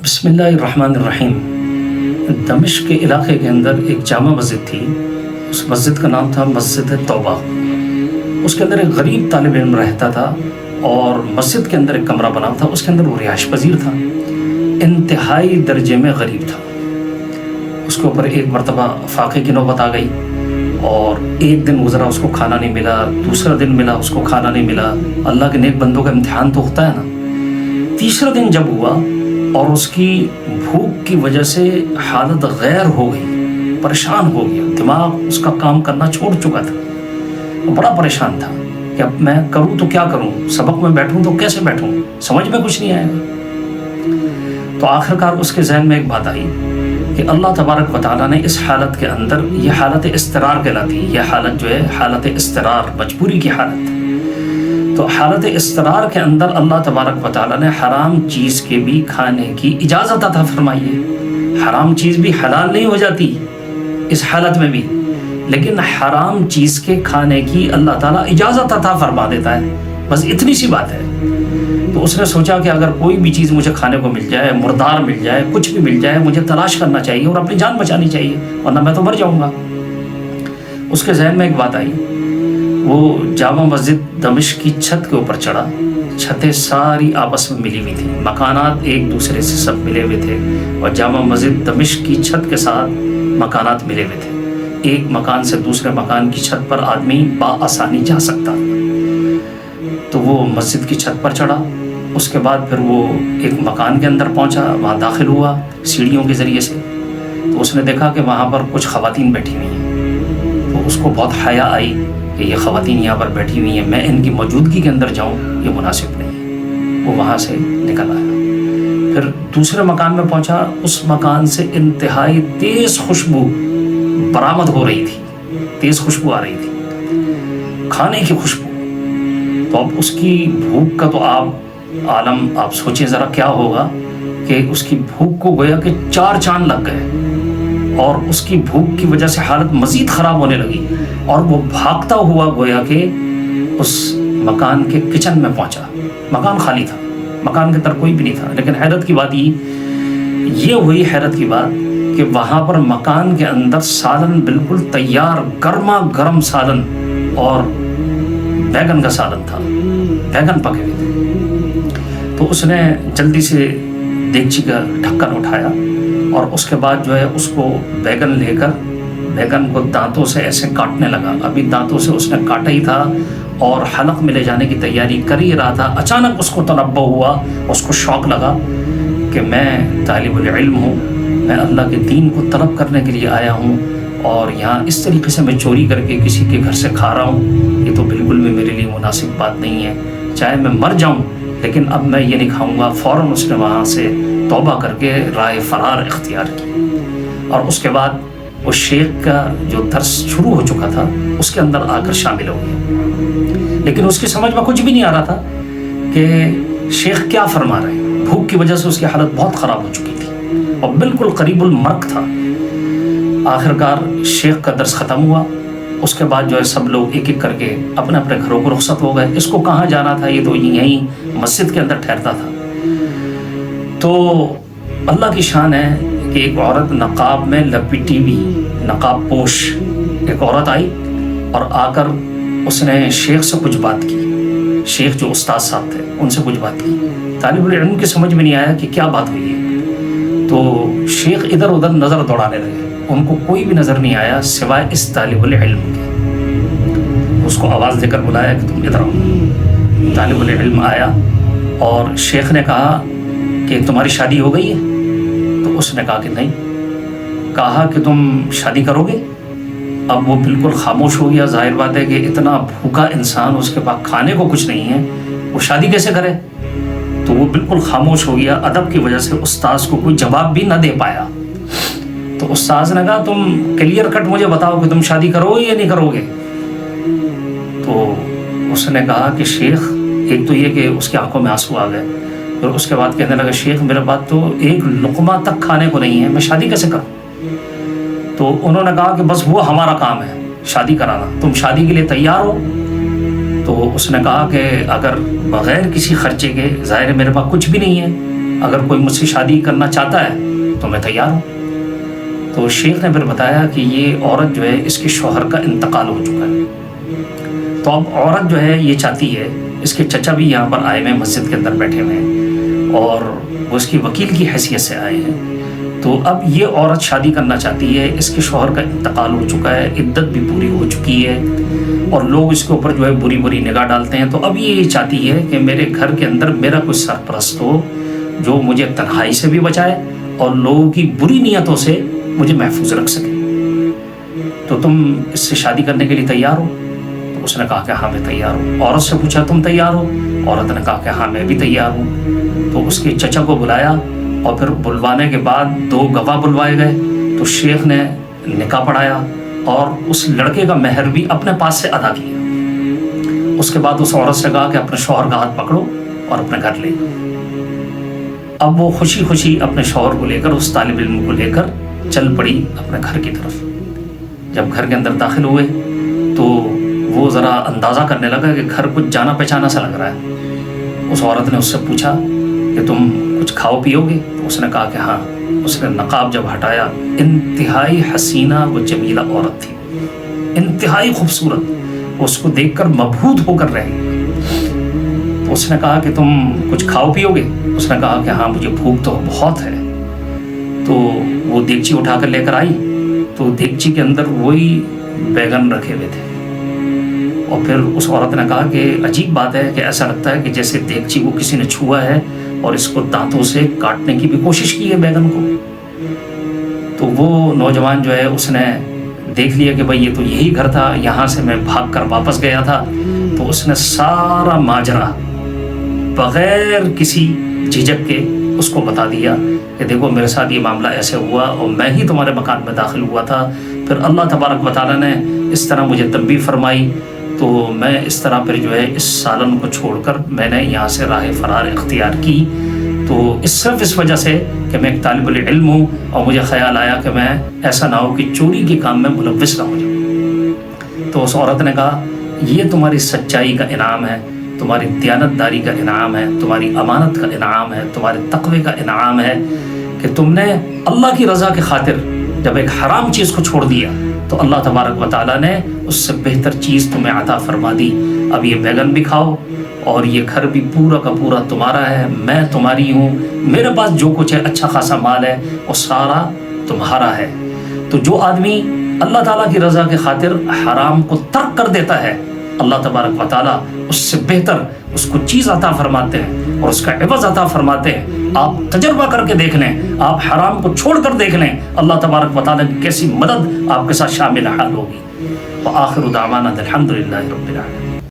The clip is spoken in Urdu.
بسم اللہ الرحمن الرحیم۔ دمشق کے علاقے کے اندر ایک جامع مسجد تھی، اس مسجد کا نام تھا مسجد توبہ۔ اس کے اندر ایک غریب طالب علم رہتا تھا اور مسجد کے اندر ایک کمرہ بنا تھا، اس کے اندر وہ رہائش پذیر تھا، انتہائی درجے میں غریب تھا۔ اس کے اوپر ایک مرتبہ فاقے کی نوبت آ گئی اور ایک دن گزرا اس کو کھانا نہیں ملا، دوسرا دن ملا اس کو کھانا نہیں ملا۔ اللہ کے نیک بندوں کا امتحان تو ہوتا ہے نا۔ تیسرا دن جب ہوا اور اس کی بھوک کی وجہ سے حالت غیر ہو گئی، پریشان ہو گیا، دماغ اس کا کام کرنا چھوڑ چکا تھا، بڑا پریشان تھا کہ اب میں کروں تو کیا کروں، سبق میں بیٹھوں تو کیسے بیٹھوں، سمجھ میں کچھ نہیں آئے گا۔ تو آخرکار اس کے ذہن میں ایک بات آئی کہ اللہ تبارک و تعالیٰ نے اس حالت کے اندر، یہ حالت اضطرار کہلاتی ہے، یہ حالت جو ہے حالت اضطرار، مجبوری کی حالت، تو حالت اضطرار کے اندر اللہ تبارک و تعالیٰ نے حرام چیز کے بھی کھانے کی اجازت عطا فرمائی ہے۔ حرام چیز بھی حلال نہیں ہو جاتی اس حالت میں بھی، لیکن حرام چیز کے کھانے کی اللہ تعالیٰ اجازت عطا فرما دیتا ہے، بس اتنی سی بات ہے۔ تو اس نے سوچا کہ اگر کوئی بھی چیز مجھے کھانے کو مل جائے، مردار مل جائے، کچھ بھی مل جائے، مجھے تلاش کرنا چاہیے اور اپنی جان بچانی چاہیے، ورنہ میں تو مر جاؤں گا۔ اس کے ذہن میں ایک بات آئی، وہ جامع مسجد دمشق کی چھت کے اوپر چڑھا۔ چھتیں ساری آپس میں ملی ہوئی تھیں، مکانات ایک دوسرے سے سب ملے ہوئے تھے، اور جامع مسجد دمشق کی چھت کے ساتھ مکانات ملے ہوئے تھے۔ ایک مکان سے دوسرے مکان کی چھت پر آدمی بآسانی جا سکتا تھا۔ تو وہ مسجد کی چھت پر چڑھا، اس کے بعد پھر وہ ایک مکان کے اندر پہنچا، وہاں داخل ہوا سیڑھیوں کے ذریعے سے۔ تو اس نے دیکھا کہ وہاں پر کچھ خواتین بیٹھی ہوئی ہیں، تو اس کو بہت حیا آئی کہ یہ خواتین یہاں پر بیٹھی ہوئی ہیں، میں ان کی موجودگی کے اندر جاؤں یہ مناسب نہیں ہے۔ وہ وہاں سے نکل آیا، پھر دوسرے مکان میں پہنچا، اس مکان سے انتہائی تیز خوشبو برآمد ہو رہی تھی، تیز خوشبو آ رہی تھی، کھانے کی خوشبو۔ تو اب اس کی بھوک کا تو عالم آپ سوچیں ذرا کیا ہوگا کہ اس کی بھوک کو گویا کہ 4 چاند لگ گئے، اور اس کی بھوک کی وجہ سے حالت مزید خراب ہونے لگی، اور وہ بھاگتا ہوا گویا کہ اس مکان کے کچن میں پہنچا۔ مکان خالی تھا، مکان کے اندر کوئی بھی نہیں تھا، لیکن حیرت کی بات یہ ہوئی، حیرت کی بات کہ وہاں پر مکان کے اندر سالن بالکل تیار، گرما گرم سالن، اور بیگن کا سالن تھا، بیگن پکے ہوئے تھے۔ تو اس نے جلدی سے دیگچی کا ڈھکن اٹھایا اور اس کے بعد جو ہے اس کو بیگن لے کر بیگن کو دانتوں سے ایسے کاٹنے لگا۔ ابھی دانتوں سے اس نے کاٹا ہی تھا اور حلق میں لے جانے کی تیاری کر ہی رہا تھا، اچانک اس کو تنبہ ہوا، اس کو شوق لگا کہ میں طالب العلم ہوں، میں اللہ کے دین کو طلب کرنے کے لیے آیا ہوں، اور یہاں اس طریقے سے میں چوری کر کے کسی کے گھر سے کھا رہا ہوں، یہ تو بالکل بھی میرے لیے مناسب بات نہیں ہے، چاہے میں مر جاؤں لیکن اب میں یہ نہیں کھاؤں گا۔ فوراً اس نے وہاں سے توبہ کر کے راہ فرار اختیار کی، اور اس کے بعد وہ شیخ کا جو درس شروع ہو چکا تھا اس کے اندر آ کر شامل ہو گیا، لیکن اس کی سمجھ میں کچھ بھی نہیں آ رہا تھا کہ شیخ کیا فرما رہے ہیں۔ بھوک کی وجہ سے اس کی حالت بہت خراب ہو چکی تھی اور بالکل قریب المرگ تھا۔ آخرکار شیخ کا درس ختم ہوا، اس کے بعد جو ہے سب لوگ ایک ایک کر کے اپنے اپنے گھروں کو رخصت ہو گئے۔ اس کو کہاں جانا تھا، یہ تو یہیں مسجد کے اندر ٹھہرتا تھا۔ تو اللہ کی شان ہے کہ ایک عورت نقاب میں لپٹی ہوئی، نقاب پوش ایک عورت آئی اور آ کر اس نے شیخ سے کچھ بات کی۔ شیخ جو استاد صاحب تھے ان سے کچھ بات کی، طالب العلم کی سمجھ میں نہیں آیا کہ کیا بات ہوئی ہے۔ تو شیخ ادھر ادھر نظر دوڑانے لگے، ان کو کوئی بھی نظر نہیں آیا سوائے اس طالب العلم کے۔ اس کو آواز دے کر بلایا کہ تم ادھر آؤ۔ طالب العلم آیا اور شیخ نے کہا کہ تمہاری شادی ہو گئی ہے؟ تو اس نے کہا کہ نہیں۔ کہا کہ تم شادی کرو گے؟ اب وہ بالکل خاموش ہو گیا، ظاہر بات ہے کہ اتنا بھوکا انسان، اس کے پاس کھانے کو کچھ نہیں ہے، وہ شادی کیسے کرے؟ تو وہ بالکل خاموش ہو گیا، ادب کی وجہ سے استاذ کو کوئی جواب بھی نہ دے پایا۔ تو استاذ نے کہا تم کلیئر کٹ مجھے بتاؤ کہ تم شادی کرو گے یا نہیں کرو گے؟ تو اس نے کہا کہ شیخ، ایک تو یہ کہ اس کی آنکھوں میں آنسو آ گئے، پھر اس کے بعد کہنے لگا شیخ میرے پاس تو ایک لقمہ تک کھانے کو نہیں ہے، میں شادی کیسے کروں؟ تو انہوں نے کہا کہ بس وہ ہمارا کام ہے شادی کرانا، تم شادی کے لیے تیار ہو؟ تو اس نے کہا کہ اگر بغیر کسی خرچے کے، ظاہر ہے میرے پاس کچھ بھی نہیں ہے، اگر کوئی مجھ سے شادی کرنا چاہتا ہے تو میں تیار ہوں۔ تو شیخ نے پھر بتایا کہ یہ عورت جو ہے اس کے شوہر کا انتقال ہو چکا ہے، تو اب عورت جو ہے یہ چاہتی ہے، اس کے چچا بھی یہاں پر آئے ہوئے ہیں، مسجد کے اندر بیٹھے ہوئے ہیں اور وہ اس کی وکیل کی حیثیت سے آئے ہیں، تو اب یہ عورت شادی کرنا چاہتی ہے، اس کے شوہر کا انتقال ہو چکا ہے، عدت بھی پوری ہو چکی ہے اور لوگ اس کے اوپر جو ہے بری بری نگاہ ڈالتے ہیں، تو اب یہ چاہتی ہے کہ میرے گھر کے اندر میرا کوئی سرپرست ہو جو مجھے تنہائی سے بھی بچائے اور لوگوں کی بری نیتوں سے مجھے محفوظ رکھ سکے، تو تم اس سے شادی کرنے کے لیے تیار ہو؟ تو اس نے کہا کہ ہاں میں تیار ہوں۔ عورت سے پوچھا تم تیار ہو؟ عورت نے کہا کہ ہاں میں بھی تیار ہوں۔ تو اس کے چچا کو بلایا اور پھر بلوانے کے بعد 2 گواہ بلوائے گئے، تو شیخ نے نکاح پڑھایا اور اس لڑکے کا مہر بھی اپنے پاس سے ادا کیا۔ اس کے بعد اس عورت سے کہا کہ اپنے شوہر کا ہاتھ پکڑو اور اپنے گھر لے جاؤ۔ اب وہ خوشی خوشی اپنے شوہر کو لے کر، اس طالب علم کو لے کر چل پڑی اپنے گھر کی طرف۔ جب گھر کے اندر داخل ہوئے تو وہ ذرا اندازہ کرنے لگا کہ گھر کچھ جانا پہچانا سا لگ رہا ہے۔ اس عورت نے اس سے پوچھا کہ تم کچھ کھاؤ پیو گے؟ تو اس نے کہا کہ ہاں۔ اس نے نقاب جب ہٹایا، انتہائی حسینہ و جمیلہ عورت تھی، انتہائی خوبصورت، اس کو دیکھ کر مبہوت ہو کر رہ گئی۔ تو اس نے کہا کہ تم کچھ کھاؤ پیو گے؟ اس نے کہا کہ ہاں مجھے بھوک تو بہت ہے۔ تو وہ دیگچی اٹھا کر لے کر آئی، تو دیگچی کے اندر وہی بیگن رکھے ہوئے تھے، اور پھر اس عورت نے کہا کہ عجیب بات ہے کہ ایسا لگتا ہے کہ جیسے دیگچی کو کسی نے چھوا ہے اور اس کو دانتوں سے کاٹنے کی بھی کوشش کی ہے بیگن کو۔ تو وہ نوجوان جو ہے اس نے دیکھ لیا کہ بھائی یہ تو یہی گھر تھا، یہاں سے میں بھاگ کر واپس گیا تھا، تو اس نے سارا ماجرا بغیر کسی جھجک کے اس کو بتا دیا کہ دیکھو میرے ساتھ یہ معاملہ ایسے ہوا اور میں ہی تمہارے مکان میں داخل ہوا تھا، پھر اللہ تبارک و تعالیٰ نے اس طرح مجھے تنبیہ فرمائی، تو میں اس طرح پھر جو ہے اس سالن کو چھوڑ کر میں نے یہاں سے راہ فرار اختیار کی، تو صرف اس وجہ سے کہ میں ایک طالب علم ہوں اور مجھے خیال آیا کہ میں ایسا نہ ہو کہ چوری کے کام میں ملوث نہ ہو جاؤں۔ تو اس عورت نے کہا یہ تمہاری سچائی کا انعام ہے، تمہاری دیانتداری کا انعام ہے، تمہاری امانت کا انعام ہے، تمہارے تقوی کا انعام ہے کہ تم نے اللہ کی رضا کی خاطر جب ایک حرام چیز کو چھوڑ دیا تو اللہ تبارک و تعالیٰ نے اس سے بہتر چیز تمہیں عطا فرما دی۔ اب یہ بیگن بھی کھاؤ اور یہ گھر بھی پورا کا پورا تمہارا ہے، میں تمہاری ہوں، میرے پاس جو کچھ ہے اچھا خاصا مال ہے وہ سارا تمہارا ہے۔ تو جو آدمی اللہ تعالیٰ کی رضا کی خاطر حرام کو ترک کر دیتا ہے، اللہ تبارک و تعالیٰ اس سے بہتر اس کو چیز عطا فرماتے ہیں اور اس کا عوض عطا فرماتے ہیں۔ آپ تجربہ کر کے دیکھ لیں، آپ حرام کو چھوڑ کر دیکھ لیں، اللہ تبارک و تعالیٰ کی کیسی مدد آپ کے ساتھ شامل حال ہوگی۔ وآخر دعوانا الحمد للہ رب العالمین۔